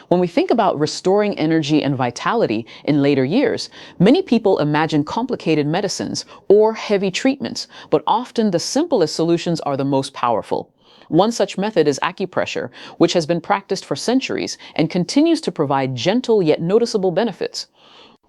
When we think about restoring energy and vitality in later years, many people imagine complicated medicines or heavy treatments, but often the simplest solutions are the most powerful. One such method is acupressure, which has been practiced for centuries and continues to provide gentle yet noticeable benefits.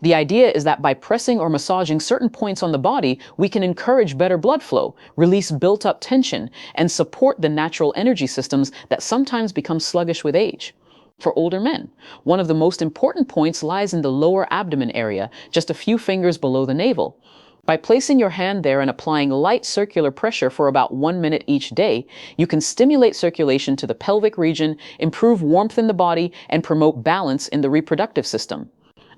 The idea is that by pressing or massaging certain points on the body, we can encourage better blood flow, release built-up tension, and support the natural energy systems that sometimes become sluggish with age. For older men, one of the most important points lies in the lower abdomen area, just a few fingers below the navel. By placing your hand there and applying light circular pressure for about 1 minute each day, you can stimulate circulation to the pelvic region, improve warmth in the body, and promote balance in the reproductive system.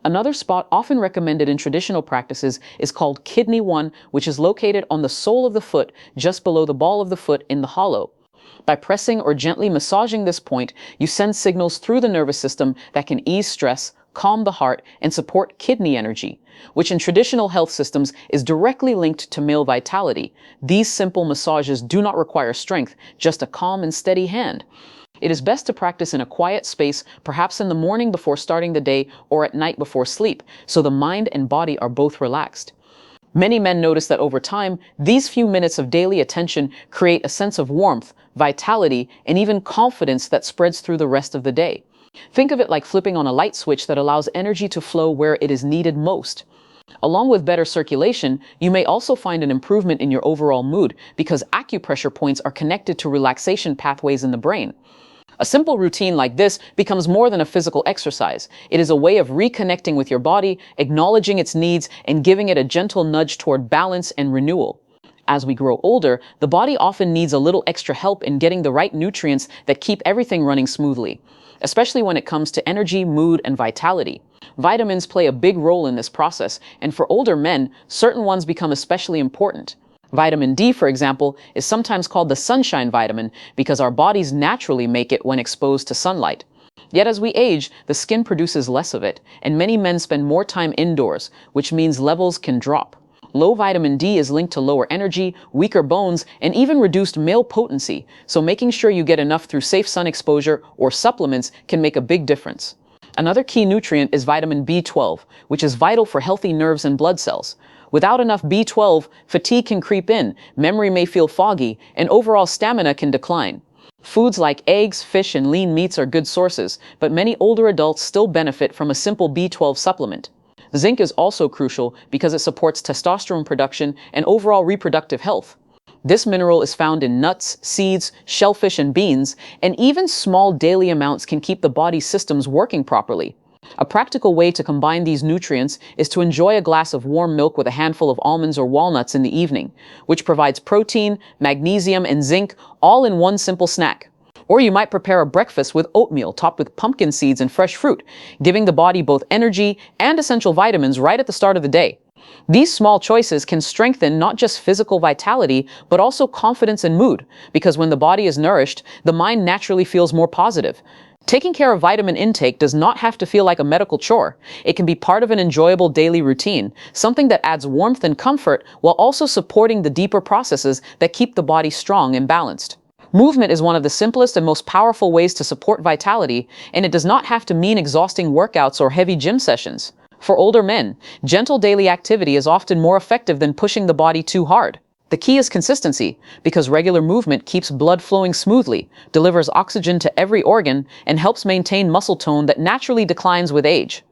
Another spot often recommended in traditional practices is called kidney 1, which is located on the sole of the foot, just below the ball of the foot in the hollow. By pressing or gently massaging this point, you send signals through the nervous system that can ease stress, calm the heart, and support kidney energy, which in traditional health systems is directly linked to male vitality. These simple massages do not require strength, just a calm and steady hand. It is best to practice in a quiet space, perhaps in the morning before starting the day or at night before sleep, so the mind and body are both relaxed. Many men notice that over time, these few minutes of daily attention create a sense of warmth, vitality, and even confidence that spreads through the rest of the day. Think of it like flipping on a light switch that allows energy to flow where it is needed most. Along with better circulation, you may also find an improvement in your overall mood because acupressure points are connected to relaxation pathways in the brain. A simple routine like this becomes more than a physical exercise. It is a way of reconnecting with your body, acknowledging its needs, and giving it a gentle nudge toward balance and renewal. As we grow older, the body often needs a little extra help in getting the right nutrients that keep everything running smoothly, especially when it comes to energy, mood, and vitality. Vitamins play a big role in this process, and for older men, certain ones become especially important. Vitamin D, for example, is sometimes called the sunshine vitamin because our bodies naturally make it when exposed to sunlight. Yet as we age, the skin produces less of it, and many men spend more time indoors, which means levels can drop. Low vitamin D is linked to lower energy, weaker bones, and even reduced male potency, so making sure you get enough through safe sun exposure or supplements can make a big difference. Another key nutrient is vitamin B12, which is vital for healthy nerves and blood cells. Without enough B12, fatigue can creep in, memory may feel foggy, and overall stamina can decline. Foods like eggs, fish, and lean meats are good sources, but many older adults still benefit from a simple B12 supplement. Zinc is also crucial because it supports testosterone production and overall reproductive health. This mineral is found in nuts, seeds, shellfish, and beans, and even small daily amounts can keep the body's systems working properly. A practical way to combine these nutrients is to enjoy a glass of warm milk with a handful of almonds or walnuts in the evening, which provides protein, magnesium, and zinc all in one simple snack. Or you might prepare a breakfast with oatmeal topped with pumpkin seeds and fresh fruit, giving the body both energy and essential vitamins right at the start of the day. These small choices can strengthen not just physical vitality, but also confidence and mood, because when the body is nourished, the mind naturally feels more positive. Taking care of vitamin intake does not have to feel like a medical chore. It can be part of an enjoyable daily routine, something that adds warmth and comfort while also supporting the deeper processes that keep the body strong and balanced. Movement is one of the simplest and most powerful ways to support vitality, and it does not have to mean exhausting workouts or heavy gym sessions. For older men, gentle daily activity is often more effective than pushing the body too hard. The key is consistency, because regular movement keeps blood flowing smoothly, delivers oxygen to every organ, and helps maintain muscle tone that naturally declines with age.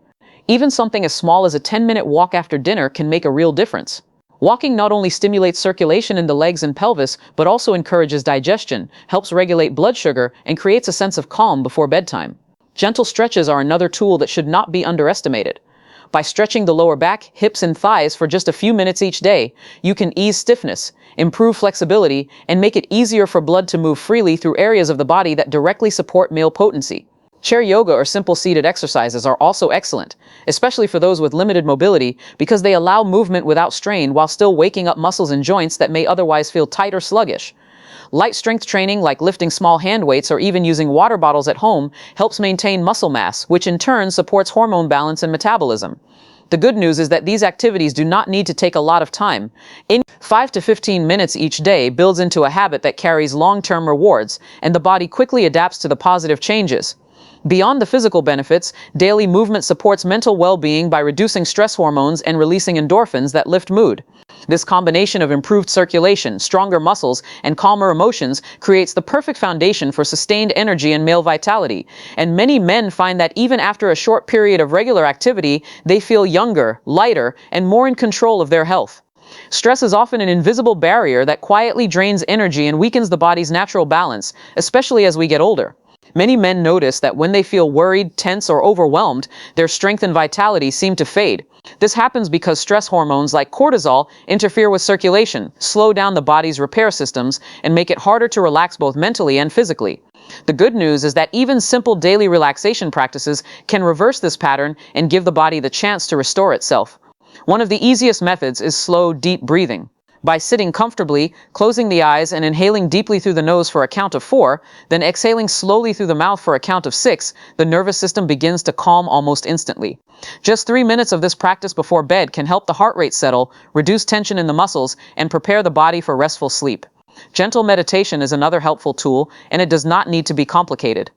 Even something as small as a 10-minute walk after dinner can make a real difference. Walking not only stimulates circulation in the legs and pelvis, but also encourages digestion, helps regulate blood sugar, and creates a sense of calm before bedtime. Gentle stretches are another tool that should not be underestimated. By stretching the lower back, hips, and thighs for just a few minutes each day, you can ease stiffness, improve flexibility, and make it easier for blood to move freely through areas of the body that directly support male potency. Chair yoga or simple seated exercises are also excellent, especially for those with limited mobility, because they allow movement without strain while still waking up muscles and joints that may otherwise feel tight or sluggish. Light strength training, like lifting small hand weights or even using water bottles at home, helps maintain muscle mass, which in turn supports hormone balance and metabolism. The good news is that these activities do not need to take a lot of time. 5 to 15 minutes each day builds into a habit that carries long-term rewards, and the body quickly adapts to the positive changes. Beyond the physical benefits, daily movement supports mental well-being by reducing stress hormones and releasing endorphins that lift mood. This combination of improved circulation, stronger muscles, and calmer emotions creates the perfect foundation for sustained energy and male vitality. And many men find that even after a short period of regular activity, they feel younger, lighter, and more in control of their health. Stress is often an invisible barrier that quietly drains energy and weakens the body's natural balance, especially as we get older. Many men notice that when they feel worried, tense, or overwhelmed, their strength and vitality seem to fade. This happens because stress hormones like cortisol interfere with circulation, slow down the body's repair systems, and make it harder to relax both mentally and physically. The good news is that even simple daily relaxation practices can reverse this pattern and give the body the chance to restore itself. One of the easiest methods is slow, deep breathing. By sitting comfortably, closing the eyes, and inhaling deeply through the nose for a count of 4, then exhaling slowly through the mouth for a count of 6, the nervous system begins to calm almost instantly. Just 3 minutes of this practice before bed can help the heart rate settle, reduce tension in the muscles, and prepare the body for restful sleep. Gentle meditation is another helpful tool, and it does not need to be complicated.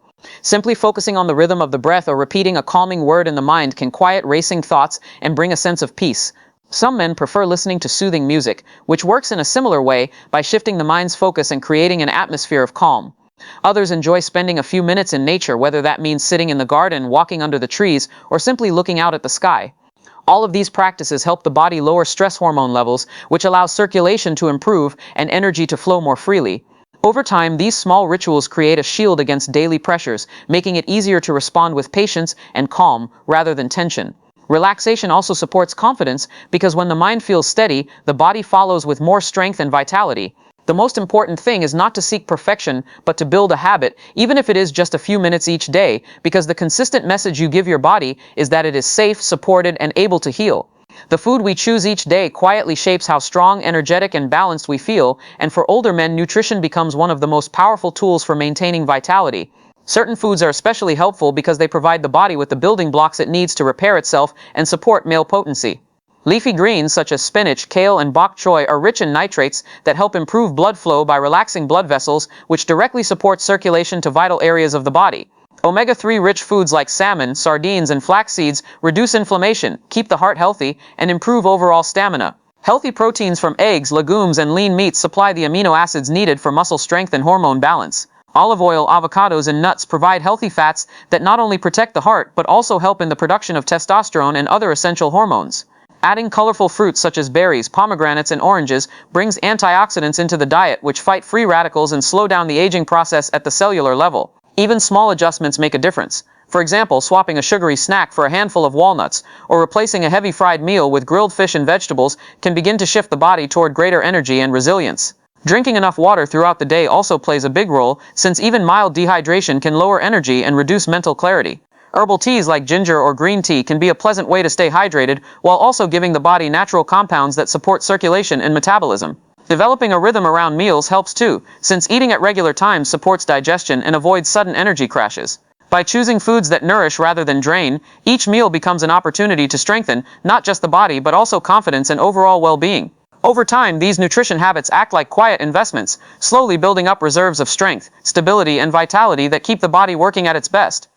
Simply focusing on the rhythm of the breath or repeating a calming word in the mind can quiet racing thoughts and bring a sense of peace. Some men prefer listening to soothing music, which works in a similar way by shifting the mind's focus and creating an atmosphere of calm. Others enjoy spending a few minutes in nature, whether that means sitting in the garden, walking under the trees, or simply looking out at the sky. All of these practices help the body lower stress hormone levels, which allows circulation to improve and energy to flow more freely. Over time, these small rituals create a shield against daily pressures, making it easier to respond with patience and calm rather than tension. Relaxation also supports confidence because when the mind feels steady, the body follows with more strength and vitality. The most important thing is not to seek perfection, but to build a habit, even if it is just a few minutes each day, because the consistent message you give your body is that it is safe, supported, and able to heal. The food we choose each day quietly shapes how strong, energetic, and balanced we feel, and for older men, nutrition becomes one of the most powerful tools for maintaining vitality. Certain foods are especially helpful because they provide the body with the building blocks it needs to repair itself and support male potency. Leafy greens such as spinach, kale, and bok choy are rich in nitrates that help improve blood flow by relaxing blood vessels, which directly support circulation to vital areas of the body. Omega-3 rich foods like salmon, sardines, and flax seeds reduce inflammation, keep the heart healthy, and improve overall stamina. Healthy proteins from eggs, legumes, and lean meats supply the amino acids needed for muscle strength and hormone balance. Olive oil, avocados, and nuts provide healthy fats that not only protect the heart, but also help in the production of testosterone and other essential hormones. Adding colorful fruits such as berries, pomegranates, and oranges brings antioxidants into the diet, which fight free radicals and slow down the aging process at the cellular level. Even small adjustments make a difference. For example, swapping a sugary snack for a handful of walnuts, or replacing a heavy fried meal with grilled fish and vegetables can begin to shift the body toward greater energy and resilience. Drinking enough water throughout the day also plays a big role, since even mild dehydration can lower energy and reduce mental clarity. Herbal teas like ginger or green tea can be a pleasant way to stay hydrated while also giving the body natural compounds that support circulation and metabolism. Developing a rhythm around meals helps too, since eating at regular times supports digestion and avoids sudden energy crashes. By choosing foods that nourish rather than drain, each meal becomes an opportunity to strengthen not just the body but also confidence and overall well-being. Over time, these nutrition habits act like quiet investments, slowly building up reserves of strength, stability, and vitality that keep the body working at its best.